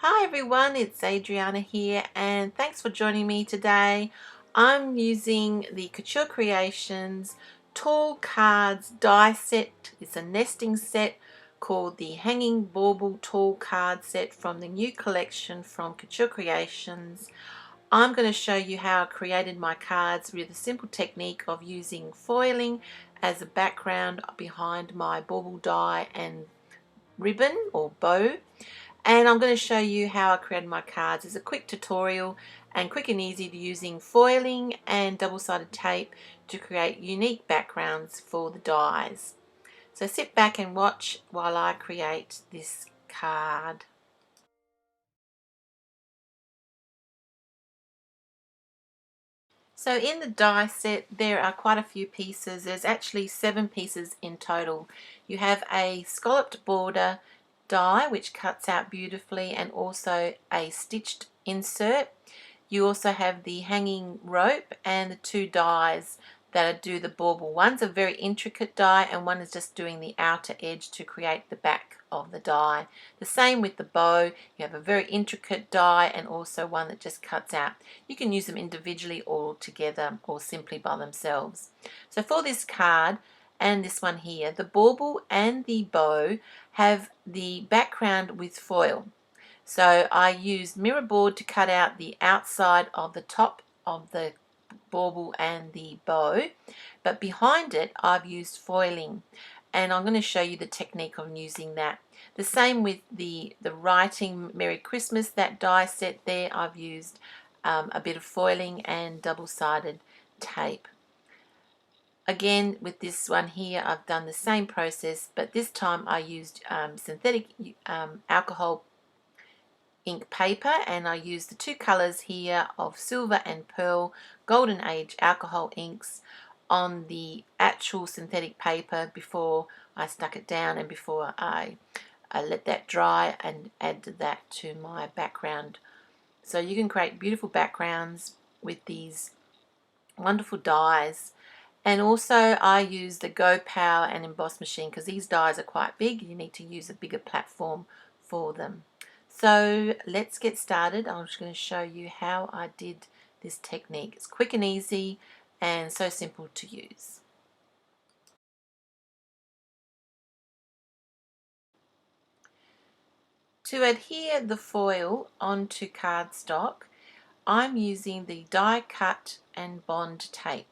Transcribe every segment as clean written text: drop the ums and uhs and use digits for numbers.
Hi everyone, it's Adriana here and thanks for joining me today. I'm using the Couture Creations Tall Cards die set. It's a nesting set called the Hanging Bauble Tall Card set from the new collection from Couture Creations. I'm going to show you how I created my cards with a simple technique of using foiling as a background behind my bauble die and ribbon or bow. And I'm going to show you how I created my cards. It's a quick tutorial and quick and easy to using foiling and double-sided tape to create unique backgrounds for the dies. So sit back and watch while I create this card. So in the die set there are quite a few pieces. There's actually 7 pieces in total. You have a scalloped border die which cuts out beautifully and also a stitched insert. You also have the hanging rope and the 2 dies that do the bauble. One's a very intricate die and one is just doing the outer edge to create the back of the die. The same with the bow. You have a very intricate die and also one that just cuts out. You can use them individually or together or simply by themselves. So for this card and this one here, the bauble and the bow have the background with foil. So I used mirror board to cut out the outside of the top of the bauble and the bow, but behind it I've used foiling, and I'm going to show you the technique of using that. The same with the writing Merry Christmas, that die set there, I've used a bit of foiling and double-sided tape. Again with this one here I've done the same process, but this time I used synthetic alcohol ink paper, and I used the 2 colors here of silver and pearl golden age alcohol inks on the actual synthetic paper before I stuck it down and before I let that dry and add that to my background. So you can create beautiful backgrounds with these wonderful dies. And also I use the Go Power and Emboss machine because these dies are quite big. You need to use a bigger platform for them. So let's get started. I'm just going to show you how I did this technique. It's quick and easy and so simple to use. To adhere the foil onto cardstock, I'm using the DIECUT N Bond tape.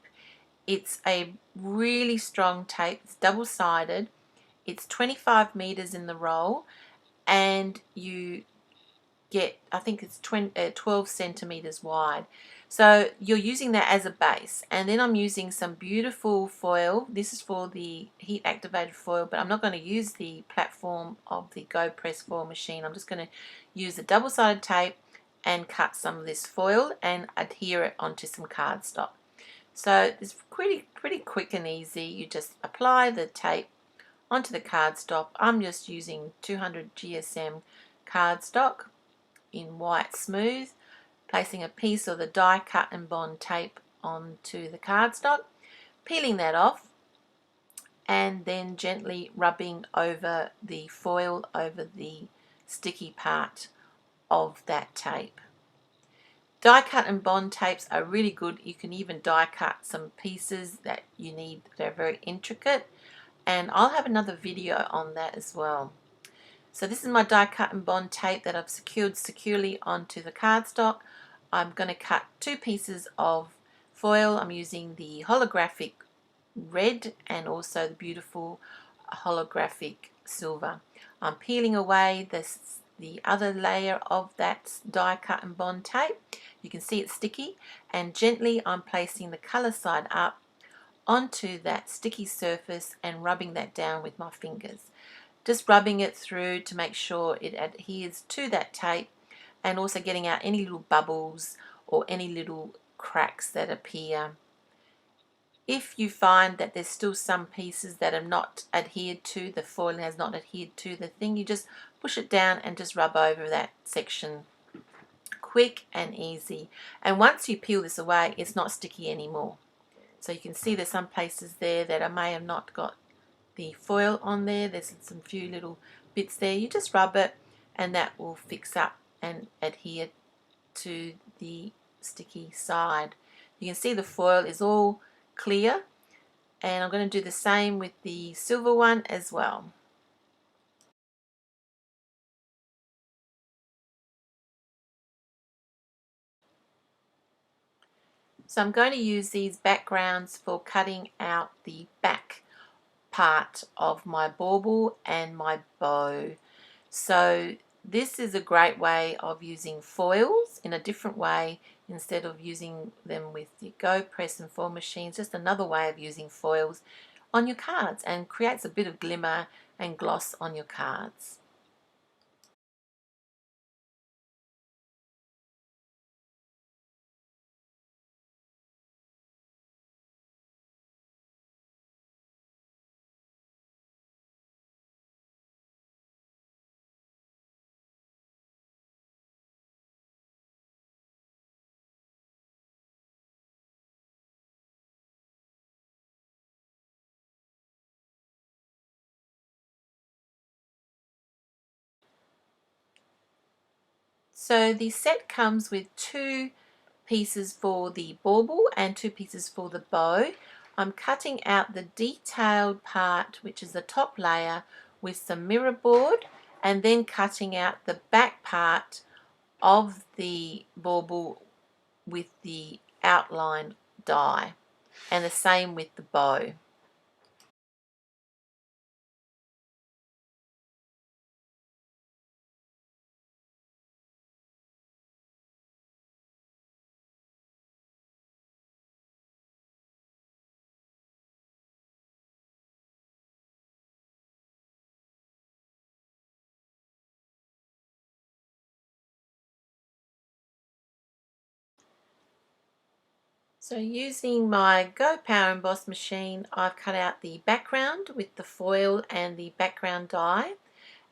It's a really strong tape. It's double-sided. It's 25 meters in the roll, and you get, I think it's 12 centimeters wide. So you're using that as a base, and then I'm using some beautiful foil. This is for the heat activated foil, but I'm not going to use the platform of the Go Press foil machine. I'm just going to use the double-sided tape and cut some of this foil and adhere it onto some cardstock. So it's pretty quick and easy. You just apply the tape onto the cardstock. I'm just using 200 GSM cardstock in white smooth, placing a piece of the DIECUT and Bond tape onto the cardstock, peeling that off, and then gently rubbing over the foil over the sticky part of that tape. Die-cut and bond tapes are really good. You can even die cut some pieces that you need that are very intricate, and I'll have another video on that as well. So this is my die-cut and bond tape that I've secured securely onto the cardstock. I'm going to cut 2 pieces of foil. I'm using the holographic red and also the beautiful holographic silver. I'm peeling away the other layer of that die-cut and bond tape. You can see it's sticky, and gently I'm placing the color side up onto that sticky surface and rubbing that down with my fingers. Just rubbing it through to make sure it adheres to that tape, and also getting out any little bubbles or any little cracks that appear. If you find that there's still some pieces that are not adhered to, the foil has not adhered to the thing, you just push it down and just rub over that section. Quick and easy. And once you peel this away, it's not sticky anymore. So you can see there's some places there that I may have not got the foil on there. There's some few little bits there. You just rub it and that will fix up and adhere to the sticky side. You can see the foil is all clear, and I'm going to do the same with the silver one as well. So I'm going to use these backgrounds for cutting out the back part of my bauble and my bow. So this is a great way of using foils in a different way instead of using them with the Go Press and Foil machines. Just another way of using foils on your cards, and creates a bit of glimmer and gloss on your cards. So the set comes with 2 pieces for the bauble and 2 pieces for the bow. I'm cutting out the detailed part, which is the top layer, with some mirror board, and then cutting out the back part of the bauble with the outline die, and the same with the bow. So using my Go Power Emboss machine, I've cut out the background with the foil and the background die,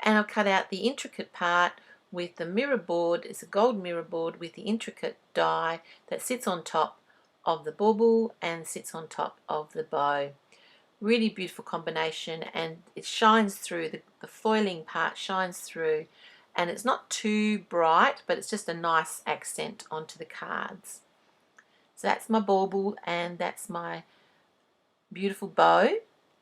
and I've cut out the intricate part with the mirror board. It's a gold mirror board with the intricate die that sits on top of the bauble and sits on top of the bow. Really beautiful combination, and it shines through, the foiling part shines through, and it's not too bright, but it's just a nice accent onto the cards. So that's my bauble, and that's my beautiful bow.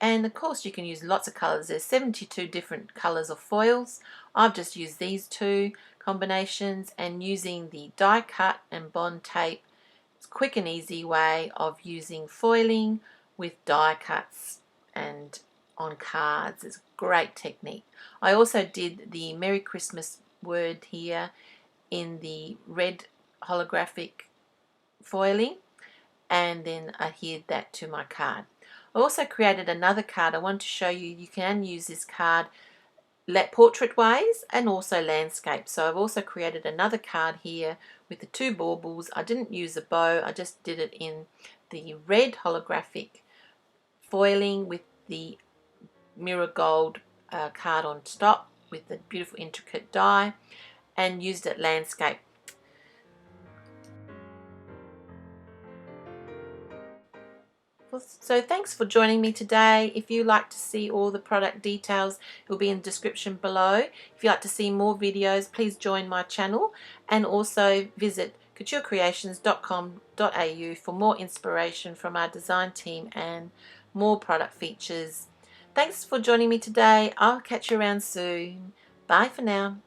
And of course you can use lots of colours. There's 72 different colours of foils. I've just used these 2 combinations, and using the die cut and bond tape. It's a quick and easy way of using foiling with die cuts and on cards. It's a great technique. I also did the Merry Christmas word here in the red holographic foiling, and then adhered that to my card. I also created another card. I want to show you, you can use this card portrait ways and also landscape. So I've also created another card here with the 2 baubles. I didn't use a bow, I just did it in the red holographic foiling with the mirror gold card on top with the beautiful intricate die, and used it landscape. So thanks for joining me today. If you like to see all the product details, it will be in the description below. If you'd like to see more videos, please join my channel, and also visit couturecreations.com.au for more inspiration from our design team and more product features. Thanks for joining me today. I'll catch you around soon. Bye for now.